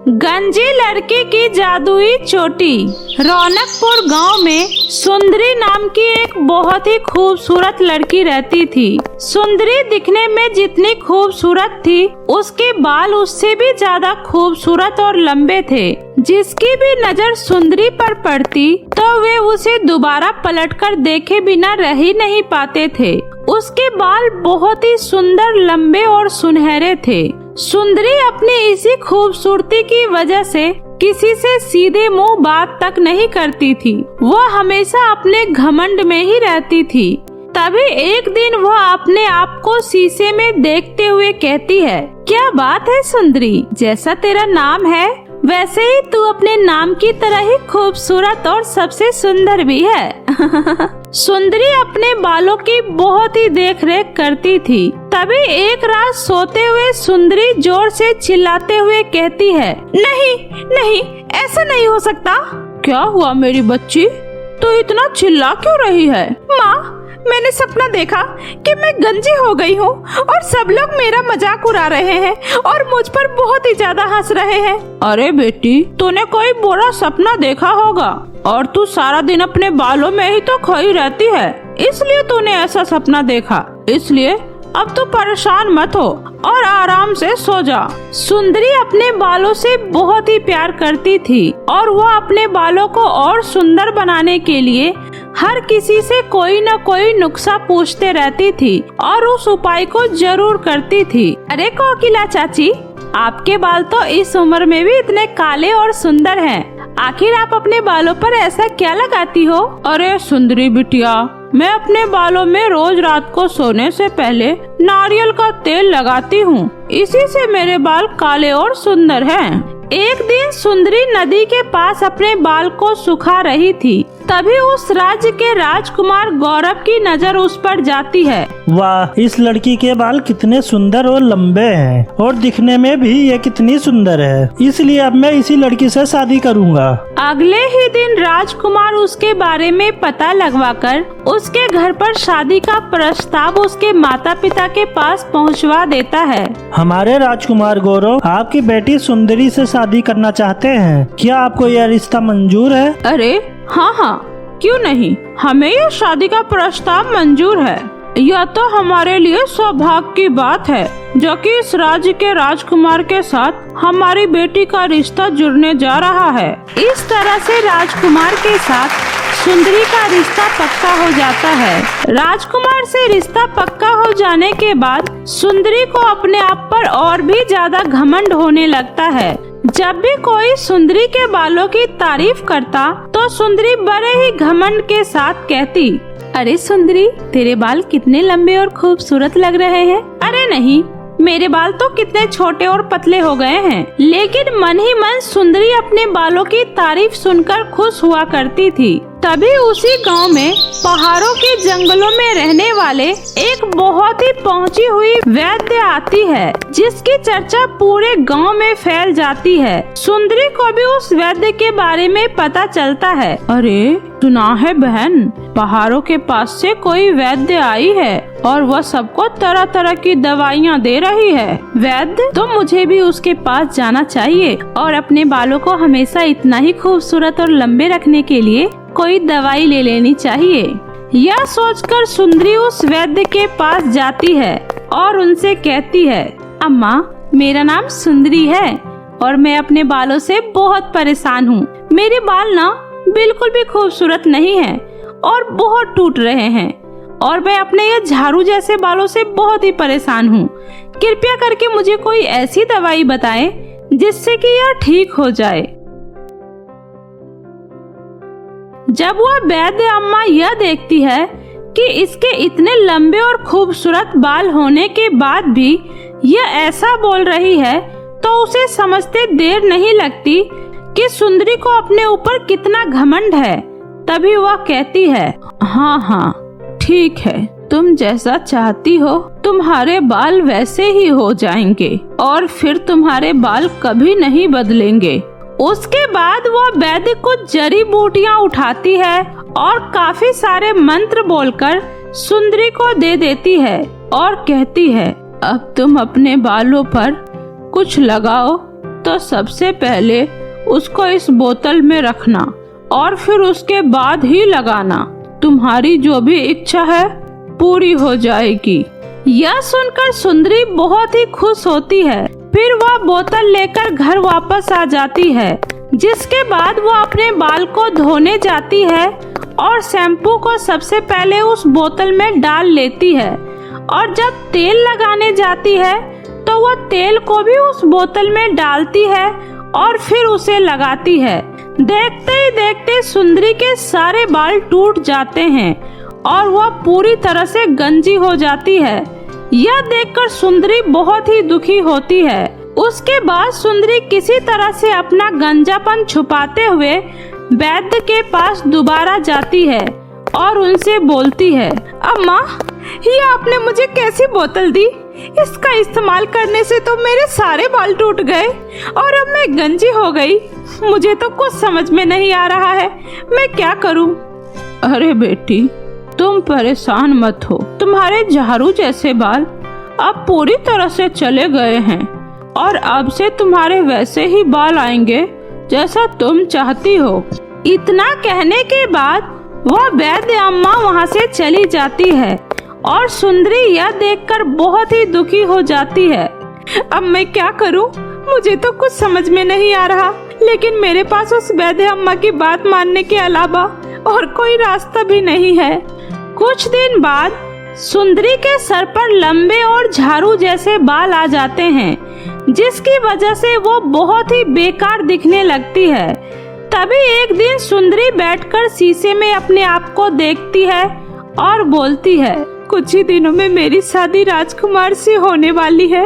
गंजी लड़की की जादुई चोटी। रौनकपुर गांव में सुंदरी नाम की एक बहुत ही खूबसूरत लड़की रहती थी। सुंदरी दिखने में जितनी खूबसूरत थी, उसके बाल उससे भी ज्यादा खूबसूरत और लंबे थे। जिसकी भी नजर सुंदरी पर पड़ती तो वे उसे दोबारा पलटकर देखे बिना रह ही नहीं पाते थे। उसके बाल बहुत ही सुंदर, लंबे और सुनहरे थे। सुंदरी अपनी इसी खूबसूरती की वजह से किसी से सीधे मुंह बात तक नहीं करती थी। वह हमेशा अपने घमंड में ही रहती थी। तभी एक दिन वह अपने आप को शीशे में देखते हुए कहती है, क्या बात है सुंदरी, जैसा तेरा नाम है वैसे ही तू अपने नाम की तरह ही खूबसूरत और सबसे सुंदर भी है। सुंदरी अपने बालों की बहुत ही देख रेख करती थी। तभी एक रात सोते हुए सुंदरी जोर से चिल्लाते हुए कहती है, नहीं नहीं, ऐसा नहीं हो सकता। क्या हुआ मेरी बच्ची, तू इतना चिल्ला क्यों रही है? माँ, मैंने सपना देखा कि मैं गंजी हो गई हूँ और सब लोग मेरा मजाक उड़ा रहे हैं और मुझ पर बहुत ही ज्यादा हंस रहे हैं। अरे बेटी, तूने कोई बुरा सपना देखा होगा और तू सारा दिन अपने बालों में ही तो खोई रहती है, इसलिए तूने ऐसा सपना देखा। इसलिए अब तू परेशान मत हो और आराम से सो जा। सुंदरी अपने बालों से बहुत ही प्यार करती थी और वह अपने बालों को और सुंदर बनाने के लिए हर किसी से कोई न कोई नुस्खा पूछते रहती थी और उस उपाय को जरूर करती थी। अरे कोकिला चाची, आपके बाल तो इस उम्र में भी इतने काले और सुंदर हैं। आखिर आप अपने बालों पर ऐसा क्या लगाती हो? अरे सुंदरी बिटिया, मैं अपने बालों में रोज रात को सोने से पहले नारियल का तेल लगाती हूँ। इसी से मेरे बाल काले और सुंदर हैं। एक दिन सुंदरी नदी के पास अपने बाल को सुखा रही थी। तभी उस राज्य के राजकुमार गौरव की नजर उस पर जाती है। वाह, इस लड़की के बाल कितने सुंदर और लंबे हैं और दिखने में भी ये कितनी सुंदर है, इसलिए अब मैं इसी लड़की से शादी करूँगा। अगले ही दिन राजकुमार उसके बारे में पता लगवाकर उसके घर पर शादी का प्रस्ताव उसके माता पिता के पास पहुंचवा देता है। हमारे राजकुमार गौरव आपकी बेटी सुंदरी से शादी करना चाहते हैं, क्या आपको यह रिश्ता मंजूर है? अरे हाँ, क्यों नहीं, हमें यह शादी का प्रस्ताव मंजूर है। यह तो हमारे लिए सौभाग्य की बात है जो कि इस राज्य के राजकुमार के साथ हमारी बेटी का रिश्ता जुड़ने जा रहा है। इस तरह से राजकुमार के साथ सुंदरी का रिश्ता पक्का हो जाता है। राजकुमार से रिश्ता पक्का हो जाने के बाद सुंदरी को अपने आप पर और भी ज्यादा घमंड होने लगता है। जब भी कोई सुंदरी के बालों की तारीफ करता तो सुंदरी बड़े ही घमंड के साथ कहती, अरे सुंदरी, तेरे बाल कितने लंबे और खूबसूरत लग रहे हैं। अरे नहीं, मेरे बाल तो कितने छोटे और पतले हो गए हैं। लेकिन मन ही मन सुंदरी अपने बालों की तारीफ सुनकर खुश हुआ करती थी। तभी उसी गांव में पहाड़ों के जंगलों में रहने वाले एक बहुत ही पहुंची हुई वैद्य आती है, जिसकी चर्चा पूरे गांव में फैल जाती है। सुंदरी को भी उस वैद्य के बारे में पता चलता है। अरे सुना है बहन, पहाड़ों के पास से कोई वैद्य आई है और वह सबको तरह तरह की दवाइयाँ दे रही है। वैद्य, तो मुझे भी उसके पास जाना चाहिए और अपने बालों को हमेशा इतना ही खूबसूरत और लंबे रखने के लिए कोई दवाई ले लेनी चाहिए। यह सोचकर सुंदरी उस वैद्य के पास जाती है और उनसे कहती है, अम्मा, मेरा नाम सुंदरी है और मैं अपने बालों से बहुत परेशान हूँ। मेरे बाल ना बिल्कुल भी खूबसूरत नहीं हैं और बहुत टूट रहे हैं और मैं अपने ये झाड़ू जैसे बालों से बहुत ही परेशान हूँ। कृपया करके मुझे कोई ऐसी दवाई बताएं जिससे कि यह ठीक हो जाए। जब वह वैद्य अम्मा यह देखती है कि इसके इतने लंबे और खूबसूरत बाल होने के बाद भी यह ऐसा बोल रही है, तो उसे समझते देर नहीं लगती कि सुंदरी को अपने ऊपर कितना घमंड है। तभी वह कहती है, हाँ, ठीक है, तुम जैसा चाहती हो तुम्हारे बाल वैसे ही हो जाएंगे और फिर तुम्हारे बाल कभी नहीं बदलेंगे। उसके बाद वह वैद्य कुछ जड़ी बूटियाँ उठाती है और काफी सारे मंत्र बोलकर सुंदरी को दे देती है और कहती है, अब तुम अपने बालों पर कुछ लगाओ तो सबसे पहले उसको इस बोतल में रखना और फिर उसके बाद ही लगाना। तुम्हारी जो भी इच्छा है पूरी हो जाएगी। यह सुनकर सुंदरी बहुत ही खुश होती है। फिर वह बोतल लेकर घर वापस आ जाती है, जिसके बाद वह अपने बाल को धोने जाती है और शैम्पू को सबसे पहले उस बोतल में डाल लेती है और जब तेल लगाने जाती है तो वह तेल को भी उस बोतल में डालती है और फिर उसे लगाती है। देखते ही देखते सुंदरी के सारे बाल टूट जाते हैं और वह पूरी तरह से गंजी हो जाती है। यह देखकर सुंदरी बहुत ही दुखी होती है। उसके बाद सुंदरी किसी तरह से अपना गंजापन छुपाते हुए वैद्य के पास दोबारा जाती है और उनसे बोलती है, अम्मा, ये आपने मुझे कैसी बोतल दी? इसका इस्तेमाल करने से तो मेरे सारे बाल टूट गए और अब मैं गंजी हो गई। मुझे तो कुछ समझ में नहीं आ रहा है, मैं क्या करूं? अरे बेटी, तुम परेशान मत हो। तुम्हारे झाड़ू जैसे बाल अब पूरी तरह से चले गए हैं और अब से तुम्हारे वैसे ही बाल आएंगे जैसा तुम चाहती हो। इतना कहने के बाद वह वैद्य अम्मा वहाँ से चली जाती है और सुंदरी यह देखकर बहुत ही दुखी हो जाती है। अब मैं क्या करूं? मुझे तो कुछ समझ में नहीं आ रहा, लेकिन मेरे पास उस वैद्य अम्मा की बात मानने के अलावा और कोई रास्ता भी नहीं है। कुछ दिन बाद सुंदरी के सर पर लंबे और झाड़ू जैसे बाल आ जाते हैं, जिसकी वजह से वो बहुत ही बेकार दिखने लगती है। तभी एक दिन सुंदरी बैठकर शीशे में अपने आप को देखती है और बोलती है, कुछ ही दिनों में मेरी शादी राजकुमार से होने वाली है।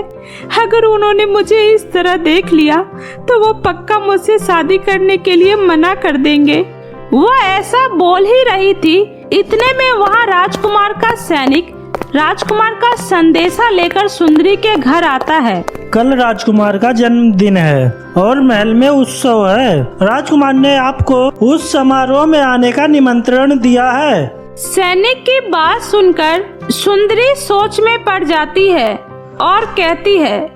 अगर उन्होंने मुझे इस तरह देख लिया तो वो पक्का मुझसे शादी करने के लिए मना कर देंगे। वो ऐसा बोल ही रही थी, इतने में वहाँ राजकुमार का सैनिक राजकुमार का संदेशा लेकर सुंदरी के घर आता है। कल राजकुमार का जन्मदिन है और महल में उत्सव है। राजकुमार ने आपको उस समारोह में आने का निमंत्रण दिया है। सैनिक की बात सुनकर सुंदरी सोच में पड़ जाती है और कहती है,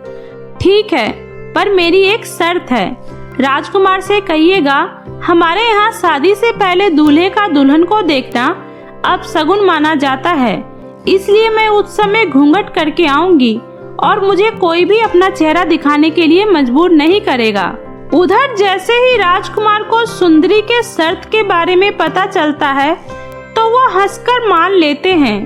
ठीक है, पर मेरी एक शर्त है। राजकुमार से कहिएगा हमारे यहाँ शादी से पहले दूल्हे का दुल्हन को देखना अब शगुन माना जाता है, इसलिए मैं उस समय घूंघट करके आऊंगी और मुझे कोई भी अपना चेहरा दिखाने के लिए मजबूर नहीं करेगा। उधर जैसे ही राजकुमार को सुंदरी के शर्त के बारे में पता चलता है तो वो हंसकर मान लेते हैं।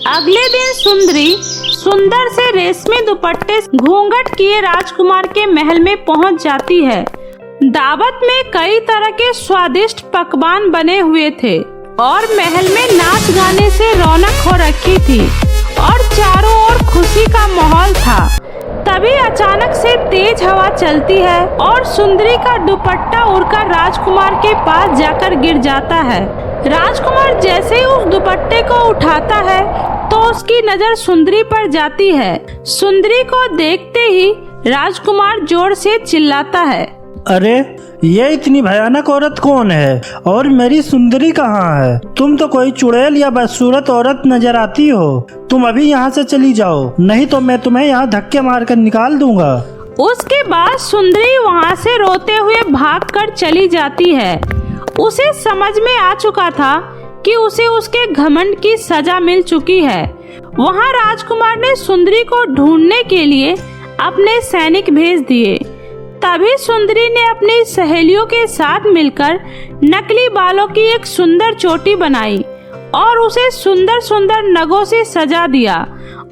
अगले दिन सुंदरी सुंदर से रेशमी दुपट्टे घूंघट किए राजकुमार के महल में पहुंच जाती है। दावत में कई तरह के स्वादिष्ट पकवान बने हुए थे और महल में नाच गाने से रौनक हो रखी थी और चारों ओर खुशी का माहौल था। तभी अचानक से तेज हवा चलती है और सुंदरी का दुपट्टा उड़कर राजकुमार के पास जाकर गिर जाता है। राजकुमार जैसे ही उस दुपट्टे को उठाता है तो उसकी नजर सुंदरी पर जाती है। सुंदरी को देखते ही राजकुमार जोर से चिल्लाता है, अरे ये इतनी भयानक औरत कौन है और मेरी सुंदरी कहाँ है? तुम तो कोई चुड़ैल या बदसूरत औरत नजर आती हो। तुम अभी यहाँ से चली जाओ, नहीं तो मैं तुम्हें यहाँ धक्के मारकर निकाल दूंगा। उसके बाद सुंदरी वहाँ से रोते हुए भागकर चली जाती है। उसे समझ में आ चुका था कि उसे उसके घमंड की सजा मिल चुकी है। वहाँ राजकुमार ने सुंदरी को ढूंढने के लिए अपने सैनिक भेज दिए। तभी सुंदरी ने अपनी सहेलियों के साथ मिलकर नकली बालों की एक सुंदर चोटी बनाई और उसे सुंदर सुंदर नगों से सजा दिया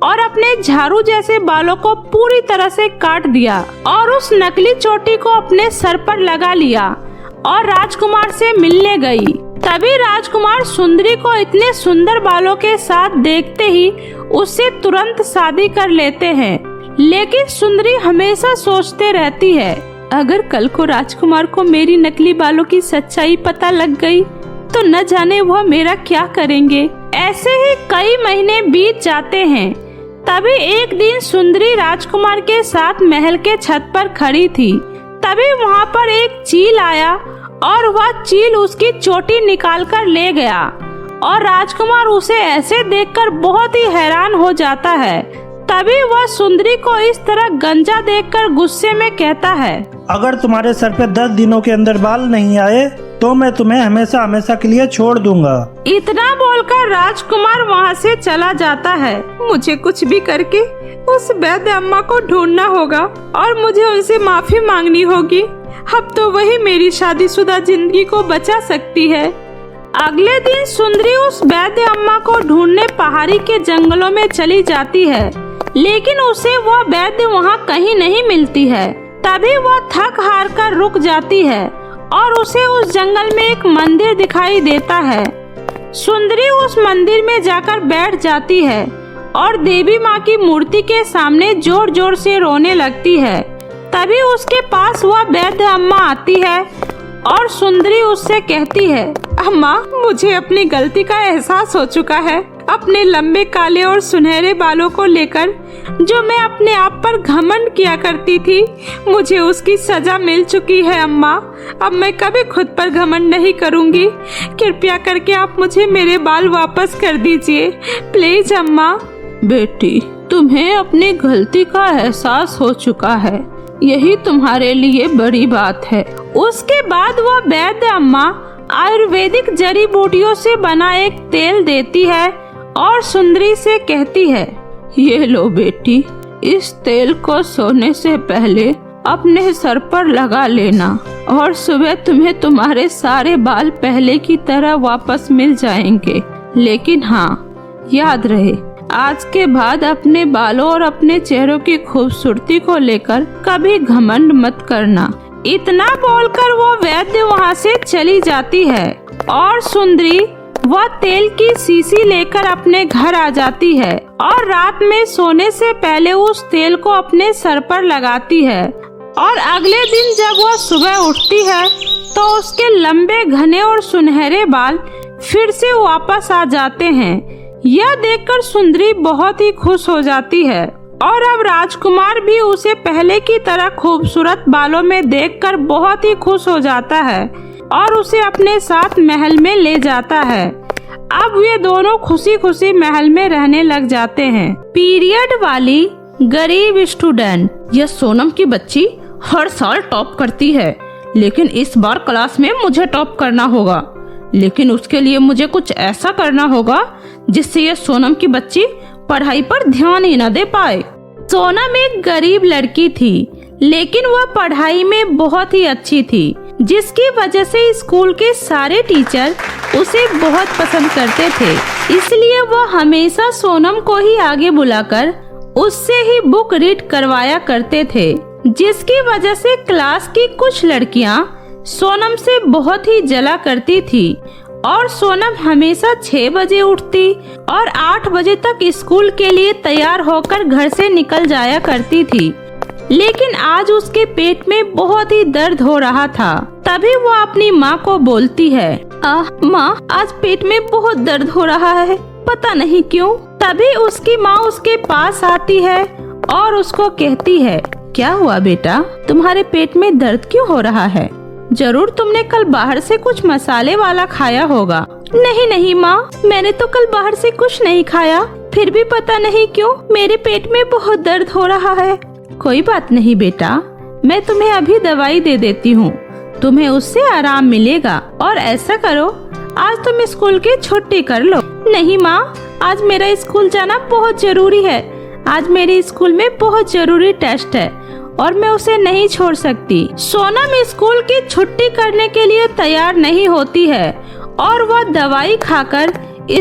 और अपने झाड़ू जैसे बालों को पूरी तरह से काट दिया और उस नकली चोटी को अपने सर पर लगा लिया और राजकुमार से मिलने गई। तभी राजकुमार सुंदरी को इतने सुंदर बालों के साथ देखते ही उससे तुरंत शादी कर लेते हैं। लेकिन सुंदरी हमेशा सोचते रहती है, अगर कल को राजकुमार को मेरी नकली बालों की सच्चाई पता लग गई तो न जाने वह मेरा क्या करेंगे। ऐसे ही कई महीने बीत जाते हैं। तभी एक दिन सुंदरी राजकुमार के साथ महल के छत पर खड़ी थी। तभी वहाँ पर एक चील आया और वह चील उसकी चोटी निकाल कर ले गया और राजकुमार उसे ऐसे देखकर बहुत ही हैरान हो जाता है। तभी वह सुंदरी को इस तरह गंजा देखकर गुस्से में कहता है, अगर तुम्हारे सर पे 10 दिनों के अंदर बाल नहीं आए तो मैं तुम्हें हमेशा हमेशा के लिए छोड़ दूंगा। इतना बोलकर राजकुमार वहाँ से चला जाता है। मुझे कुछ भी करके उस वैद्य अम्मा को ढूंढना होगा और मुझे उनसे माफी मांगनी होगी। अब तो वही मेरी शादीशुदा जिंदगी को बचा सकती है। अगले दिन सुंदरी उस वैद्य अम्मा को ढूंढने पहाड़ी के जंगलों में चली जाती है, लेकिन उसे वह वैद्य वहाँ कहीं नहीं मिलती है। तभी वह थक हार कर रुक जाती है और उसे उस जंगल में एक मंदिर दिखाई देता है। सुंदरी उस मंदिर में जाकर बैठ जाती है और देवी माँ की मूर्ति के सामने जोर जोर से रोने लगती है। तभी उसके पास वह वैद्य अम्मा आती है और सुंदरी उससे कहती है, अम्मा, मुझे अपनी गलती का एहसास हो चुका है। अपने लंबे काले और सुनहरे बालों को लेकर जो मैं अपने आप पर घमंड किया करती थी, मुझे उसकी सजा मिल चुकी है अम्मा। अब मैं कभी खुद पर घमंड नहीं करूंगी। कृपया करके आप मुझे मेरे बाल वापस कर दीजिए, प्लीज अम्मा। बेटी, तुम्हें अपनी गलती का एहसास हो चुका है, यही तुम्हारे लिए बड़ी बात है। उसके बाद वह वैद्य अम्मा आयुर्वेदिक जड़ी बूटियों से बना एक तेल देती है और सुंदरी से कहती है, ये लो बेटी, इस तेल को सोने से पहले अपने सर पर लगा लेना और सुबह तुम्हें तुम्हारे सारे बाल पहले की तरह वापस मिल जाएंगे। लेकिन हाँ, याद रहे, आज के बाद अपने बालों और अपने चेहरों की खूबसूरती को लेकर कभी घमंड मत करना। इतना बोलकर वो वैद्य वहाँ से चली जाती है और सुंदरी वह तेल की शीशी लेकर अपने घर आ जाती है और रात में सोने से पहले उस तेल को अपने सर पर लगाती है। और अगले दिन जब वह सुबह उठती है तो उसके लंबे घने और सुनहरे बाल फिर से वापस आ जाते हैं। यह देखकर सुंदरी बहुत ही खुश हो जाती है और अब राजकुमार भी उसे पहले की तरह खूबसूरत बालों में देखकर बहुत ही खुश हो जाता है और उसे अपने साथ महल में ले जाता है। अब वे दोनों खुशी खुशी महल में रहने लग जाते हैं। पीरियड वाली गरीब स्टूडेंट। यह सोनम की बच्ची हर साल टॉप करती है, लेकिन इस बार क्लास में मुझे टॉप करना होगा। लेकिन उसके लिए मुझे कुछ ऐसा करना होगा जिससे ये सोनम की बच्ची पढ़ाई पर ध्यान ही न दे पाए। सोनम एक गरीब लड़की थी, लेकिन वह पढ़ाई में बहुत ही अच्छी थी, जिसकी वजह से स्कूल के सारे टीचर उसे बहुत पसंद करते थे। इसलिए वह हमेशा सोनम को ही आगे बुलाकर उससे ही बुक रीड करवाया करते थे, जिसकी वजह से क्लास की कुछ लड़कियां सोनम से बहुत ही जला करती थी और सोनम हमेशा 6 बजे उठती और 8 बजे तक स्कूल के लिए तैयार होकर घर से निकल जाया करती थी। लेकिन आज उसके पेट में बहुत ही दर्द हो रहा था। तभी वो अपनी माँ को बोलती है, माँ, आज पेट में बहुत दर्द हो रहा है, पता नहीं क्यों। तभी उसकी माँ उसके पास आती है और उसको कहती है, क्या हुआ बेटा, तुम्हारे पेट में दर्द क्यों हो रहा है? जरूर तुमने कल बाहर से कुछ मसाले वाला खाया होगा। नहीं नहीं माँ, मैंने तो कल बाहर से कुछ नहीं खाया, फिर भी पता नहीं क्यों मेरे पेट में बहुत दर्द हो रहा है। कोई बात नहीं बेटा, मैं तुम्हें अभी दवाई दे देती हूँ, तुम्हें उससे आराम मिलेगा। और ऐसा करो, आज तुम स्कूल की छुट्टी कर लो। नहीं माँ, आज मेरा स्कूल जाना बहुत जरूरी है। आज मेरे स्कूल में बहुत जरूरी टेस्ट है और मैं उसे नहीं छोड़ सकती। सोनम स्कूल की छुट्टी करने के लिए तैयार नहीं होती है और वह दवाई खाकर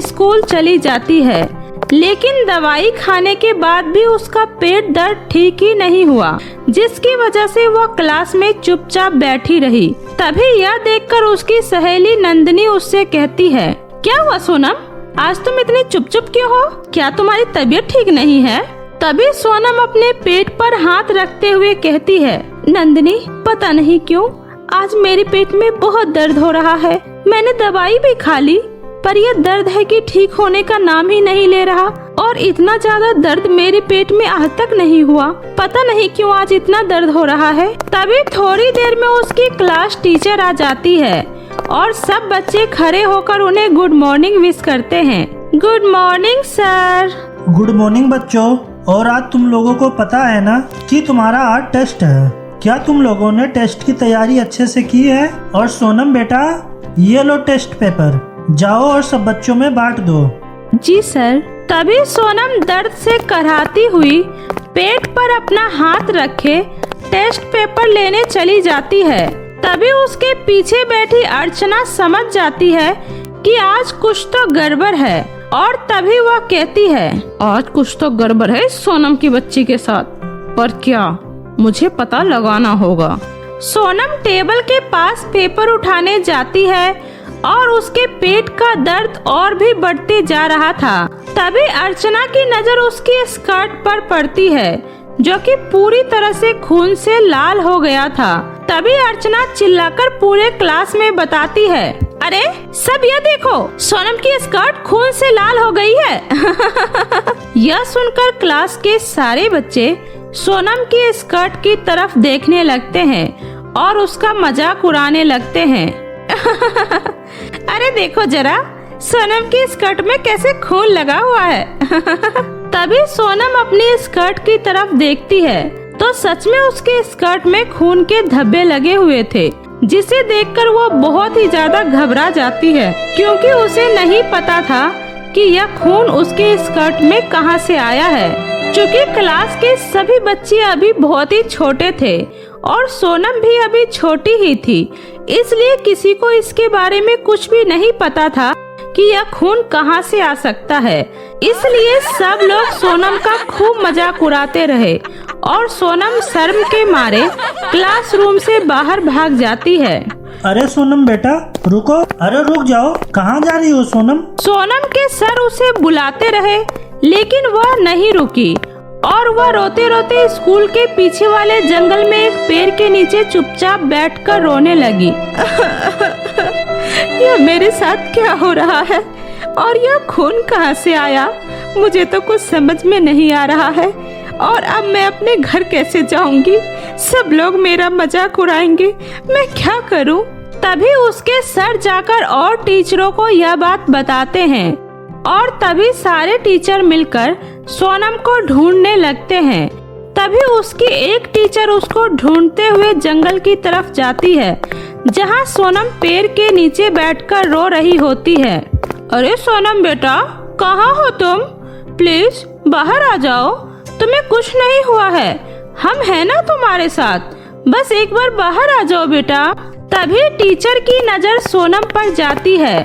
स्कूल चली जाती है। लेकिन दवाई खाने के बाद भी उसका पेट दर्द ठीक ही नहीं हुआ, जिसकी वजह से वह क्लास में चुपचाप बैठी रही। तभी यह देखकर उसकी सहेली नंदिनी उससे कहती है, क्या हुआ सोनम, आज तुम इतनी चुप क्यों हो? क्या तुम्हारी तबीयत ठीक नहीं है? तभी सोनम अपने पेट पर हाथ रखते हुए कहती है, नंदिनी, पता नहीं क्यों आज मेरे पेट में बहुत दर्द हो रहा है। मैंने दवाई भी खा ली, पर यह दर्द है कि ठीक होने का नाम ही नहीं ले रहा और इतना ज्यादा दर्द मेरे पेट में आज तक नहीं हुआ। पता नहीं क्यों आज इतना दर्द हो रहा है। तभी थोड़ी देर में उसकी क्लास टीचर आ जाती है और सब बच्चे खड़े होकर उन्हें गुड मॉर्निंग विश करते हैं। Good morning sir. Good morning बच्चों। और आज तुम लोगों को पता है ना कि तुम्हारा आज टेस्ट है। क्या तुम लोगों ने टेस्ट की तैयारी अच्छे से की है? और सोनम बेटा, ये लो टेस्ट पेपर, जाओ और सब बच्चों में बांट दो। जी सर। तभी सोनम दर्द से कराहती हुई पेट पर अपना हाथ रखे टेस्ट पेपर लेने चली जाती है। तभी उसके पीछे बैठी अर्चना समझ जाती है कि आज कुछ तो गड़बड़ है, और तभी वह कहती है, आज कुछ तो गड़बड़ है सोनम की बच्ची के साथ, पर क्या, मुझे पता लगाना होगा। सोनम टेबल के पास पेपर उठाने जाती है और उसके पेट का दर्द और भी बढ़ते जा रहा था। तभी अर्चना की नजर उसकी स्कर्ट पर पड़ती है, जो कि पूरी तरह से खून से लाल हो गया था। तभी अर्चना चिल्लाकर पूरे क्लास में बताती है, अरे सब ये देखो, सोनम की स्कर्ट खून से लाल हो गई है। यह सुनकर क्लास के सारे बच्चे सोनम की स्कर्ट की तरफ देखने लगते हैं और उसका मजाक उड़ाने लगते हैं। अरे देखो जरा, सोनम की स्कर्ट में कैसे खून लगा हुआ है। तभी सोनम अपनी स्कर्ट की तरफ देखती है तो सच में उसके स्कर्ट में खून के धब्बे लगे हुए थे, जिसे देखकर वो बहुत ही ज्यादा घबरा जाती है, क्योंकि उसे नहीं पता था कि यह खून उसके स्कर्ट में कहां से आया है। चूँकि क्लास के सभी बच्चे अभी बहुत ही छोटे थे और सोनम भी अभी छोटी ही थी, इसलिए किसी को इसके बारे में कुछ भी नहीं पता था कि यह खून कहां से आ सकता है। इसलिए सब लोग सोनम का खूब मजाक उड़ाते रहे और सोनम शर्म के मारे क्लासरूम से बाहर भाग जाती है। अरे सोनम बेटा रुको, अरे रुक जाओ, कहाँ जा रही हो सोनम? सोनम के सर उसे बुलाते रहे, लेकिन वह नहीं रुकी और वह रोते रोते स्कूल के पीछे वाले जंगल में एक पेड़ के नीचे चुपचाप बैठकर रोने लगी। यह मेरे साथ क्या हो रहा है और यह खून कहां से आया, मुझे तो कुछ समझ में नहीं आ रहा है। और अब मैं अपने घर कैसे जाऊंगी? सब लोग मेरा मजाक उड़ाएंगे, मैं क्या करूं? तभी उसके सर जाकर और टीचरों को यह बात बताते हैं और तभी सारे टीचर मिलकर सोनम को ढूंढने लगते हैं। तभी उसकी एक टीचर उसको ढूंढते हुए जंगल की तरफ जाती है, जहां सोनम पेड़ के नीचे बैठकर रो रही होती है। अरे सोनम बेटा, कहाँ हो तुम? प्लीज बाहर आ जाओ, तुम्हें कुछ नहीं हुआ है, हम हैं ना तुम्हारे साथ, बस एक बार बाहर आ जाओ बेटा। तभी टीचर की नजर सोनम पर जाती है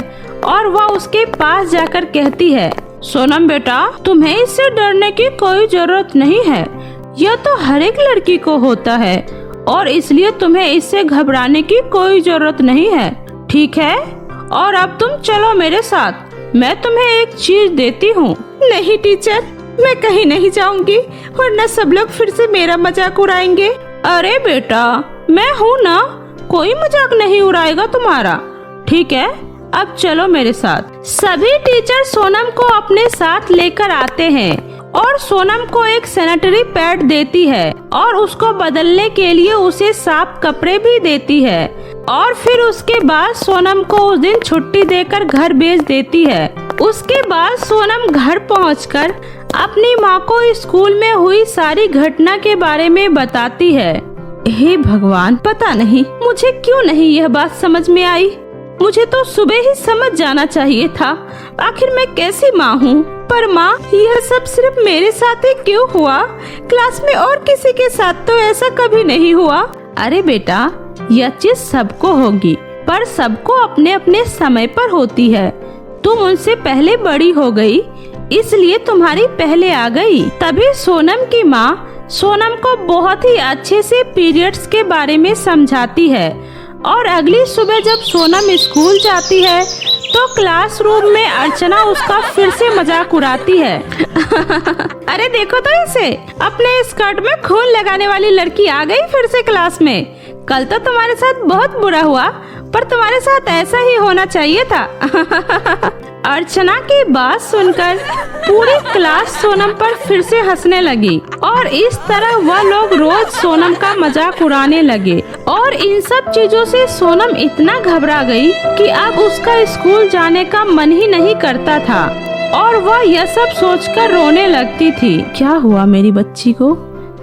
और वह उसके पास जाकर कहती है, सोनम बेटा, तुम्हें इससे डरने की कोई जरूरत नहीं है, यह तो हर एक लड़की को होता है और इसलिए तुम्हें इससे घबराने की कोई जरूरत नहीं है, ठीक है? और अब तुम चलो मेरे साथ, मैं तुम्हें एक चीज देती हूँ। नहीं टीचर, मैं कहीं नहीं जाऊंगी, वरना सब लोग फिर से मेरा मजाक उड़ाएंगे। अरे बेटा, मैं हूँ ना, कोई मजाक नहीं उड़ाएगा तुम्हारा, ठीक है? अब चलो मेरे साथ। सभी टीचर सोनम को अपने साथ लेकर आते हैं और सोनम को एक सैनिटरी पैड देती है और उसको बदलने के लिए उसे साफ कपड़े भी देती है और फिर उसके बाद सोनम को उस दिन छुट्टी देकर घर भेज देती है। उसके बाद सोनम घर पहुंचकर अपनी माँ को स्कूल में हुई सारी घटना के बारे में बताती है। हे भगवान, पता नहीं मुझे क्यों नहीं यह बात समझ में आई, मुझे तो सुबह ही समझ जाना चाहिए था, आखिर मैं कैसी माँ हूँ। पर माँ, यह सब सिर्फ मेरे साथ ही क्यों हुआ? क्लास में और किसी के साथ तो ऐसा कभी नहीं हुआ। अरे बेटा, यह चीज सबको होगी, पर सबको अपने अपने समय पर होती है। तुम उनसे पहले बड़ी हो गई, इसलिए तुम्हारी पहले आ गई। तभी सोनम की माँ सोनम को बहुत ही अच्छे से पीरियड्स के बारे में समझाती है और अगली सुबह जब सोनम स्कूल जाती है तो क्लासरूम में अर्चना उसका फिर से मजाक उड़ाती है। अरे देखो तो इसे, अपने स्कर्ट में खून लगाने वाली लड़की आ गई फिर से क्लास में। कल तो तुम्हारे साथ बहुत बुरा हुआ, पर तुम्हारे साथ ऐसा ही होना चाहिए था। अर्चना की बात सुनकर पूरी क्लास सोनम पर फिर से हंसने लगी और इस तरह वह लोग रोज सोनम का मजाक उड़ाने लगे और इन सब चीजों से सोनम इतना घबरा गई कि अब उसका स्कूल जाने का मन ही नहीं करता था और वह यह सब सोचकर रोने लगती थी। क्या हुआ मेरी बच्ची को,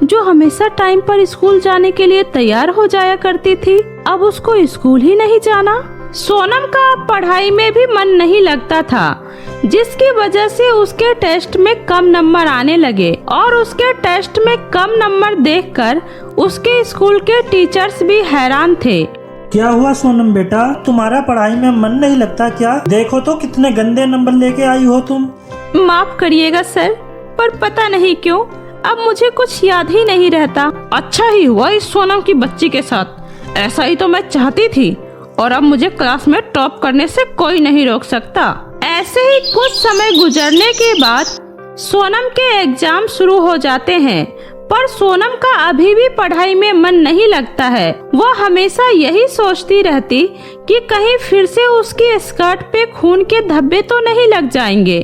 जो हमेशा टाइम पर स्कूल जाने के लिए तैयार हो जाया करती थी, अब उसको स्कूल ही नहीं जाना। सोनम का पढ़ाई में भी मन नहीं लगता था, जिसकी वजह से उसके टेस्ट में कम नंबर आने लगे और उसके टेस्ट में कम नंबर देखकर उसके स्कूल के टीचर्स भी हैरान थे। क्या हुआ सोनम बेटा, तुम्हारा पढ़ाई में मन नहीं लगता क्या? देखो तो कितने गंदे नंबर लेके आई हो तुम। माफ करिएगा सर, पर पता नहीं क्यों अब मुझे कुछ याद ही नहीं रहता। अच्छा ही हुआ इस सोनम की बच्ची के साथ, ऐसा ही तो मैं चाहती थी और अब मुझे क्लास में टॉप करने से कोई नहीं रोक सकता। ऐसे ही कुछ समय गुजरने के बाद सोनम के एग्जाम शुरू हो जाते हैं, पर सोनम का अभी भी पढ़ाई में मन नहीं लगता है। वह हमेशा यही सोचती रहती कि कहीं फिर से उसकी स्कर्ट पे खून के धब्बे तो नहीं लग जाएंगे,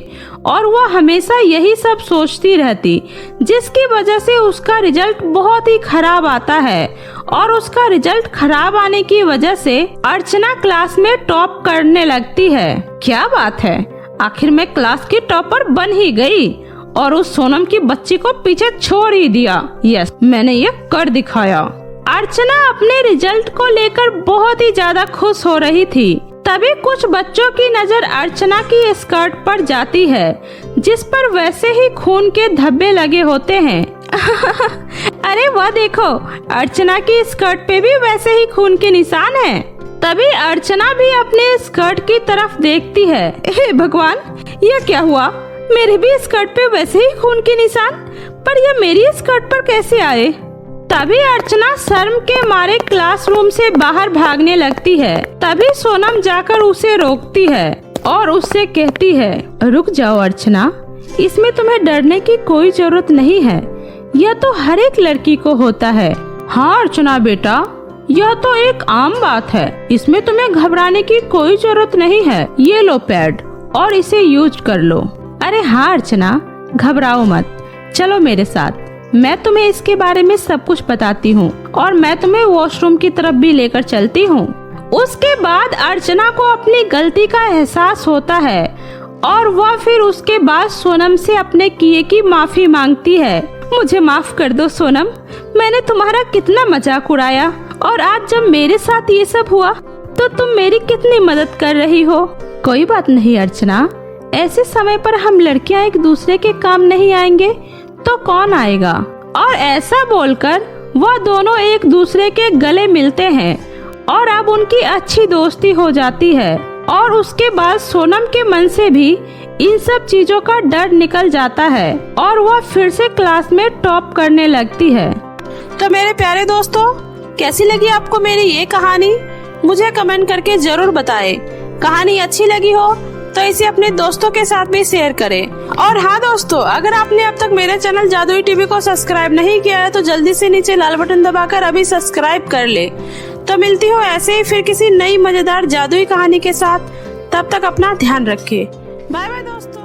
और वह हमेशा यही सब सोचती रहती, जिसकी वजह से उसका रिजल्ट बहुत ही खराब आता है। और उसका रिजल्ट खराब आने की वजह से अर्चना क्लास में टॉप करने लगती है। क्या बात है, आखिर मैं क्लास की टॉपर बन ही गई और उस सोनम की बच्ची को पीछे छोड़ ही दिया। यस, मैंने ये कर दिखाया। अर्चना अपने रिजल्ट को लेकर बहुत ही ज्यादा खुश हो रही थी। तभी कुछ बच्चों की नजर अर्चना की स्कर्ट पर जाती है, जिस पर वैसे ही खून के धब्बे लगे होते हैं। अरे वह देखो, अर्चना की स्कर्ट पे भी वैसे ही खून के निशान हैं। तभी अर्चना भी अपने स्कर्ट की तरफ देखती है। हे भगवान, यह क्या हुआ? मेरे भी स्कर्ट पे वैसे ही खून के निशान, पर यह मेरी स्कर्ट पर कैसे आए? तभी अर्चना शर्म के मारे क्लासरूम से बाहर भागने लगती है। तभी सोनम जाकर उसे रोकती है और उससे कहती है, रुक जाओ अर्चना, इसमें तुम्हें डरने की कोई जरूरत नहीं है, यह तो हर एक लड़की को होता है। हाँ अर्चना बेटा, यह तो एक आम बात है, इसमें तुम्हें घबराने की कोई जरूरत नहीं है। ये लो पैड और इसे यूज कर लो। अरे हाँ अर्चना, घबराओ मत, चलो मेरे साथ, मैं तुम्हें इसके बारे में सब कुछ बताती हूँ और मैं तुम्हें वॉशरूम की तरफ भी लेकर चलती हूँ। उसके बाद अर्चना को अपनी गलती का एहसास होता है और वह फिर उसके बाद सोनम से अपने किए की माफी मांगती है। मुझे माफ कर दो सोनम, मैंने तुम्हारा कितना मजाक उड़ाया और आज जब मेरे साथ ये सब हुआ तो तुम मेरी कितनी मदद कर रही हो। कोई बात नहीं अर्चना, ऐसे समय पर हम लड़कियां एक दूसरे के काम नहीं आएंगे तो कौन आएगा। और ऐसा बोलकर वह दोनों एक दूसरे के गले मिलते हैं और अब उनकी अच्छी दोस्ती हो जाती है। और उसके बाद सोनम के मन से भी इन सब चीजों का डर निकल जाता है और वह फिर से क्लास में टॉप करने लगती है। तो मेरे प्यारे दोस्तों, कैसी लगी आपको मेरी ये कहानी? मुझे कमेंट करके जरूर बताएं। कहानी अच्छी लगी हो तो इसे अपने दोस्तों के साथ भी शेयर करें। और हाँ दोस्तों, अगर आपने अब तक मेरे चैनल जादुई टीवी को सब्सक्राइब नहीं किया है तो जल्दी से नीचे लाल बटन दबाकर अभी सब्सक्राइब कर ले। तो मिलती हूँ ऐसे ही फिर किसी नई मजेदार जादुई कहानी के साथ। तब तक अपना ध्यान रखें। बाय बाय दोस्तों।